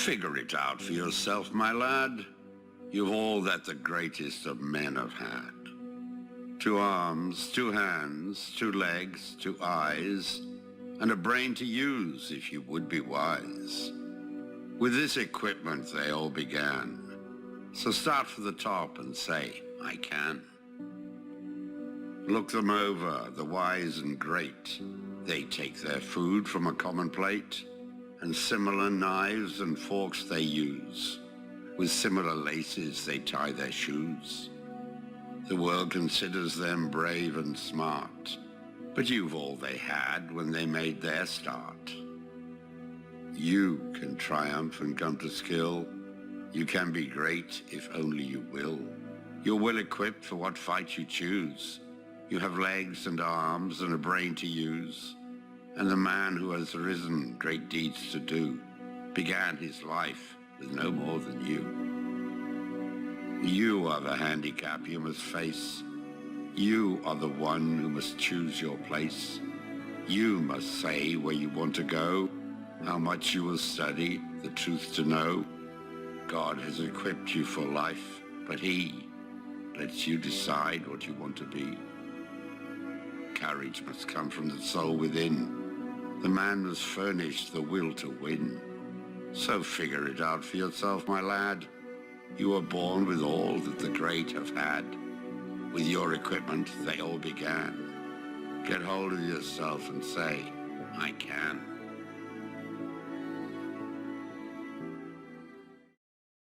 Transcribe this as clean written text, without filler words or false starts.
Figure it out for yourself, my lad. You've all that the greatest of men have had. 2 arms, 2 hands, 2 legs, 2 eyes, and a brain to use if you would be wise. With this equipment they all began. So start from the top and say, I can. Look them over, the wise and great. They take their food from a common plate, and similar knives and forks they use. With similar laces they tie their shoes. The world considers them brave and smart, but you've all they had when they made their start. You can triumph and come to skill. You can be great if only you will. You're well equipped for what fight you choose. You have legs and arms and a brain to use. And the man who has risen great deeds to do began his life with no more than you. You are the handicap you must face. You are the one who must choose your place. You must say where you want to go, how much you will study, the truth to know. God has equipped you for life, but He lets you decide what you want to be. Courage must come from the soul within. The man must furnish the will to win. So figure it out for yourself, my lad. You were born with all that the great have had. With your equipment, they all began. Get hold of yourself and say, I can.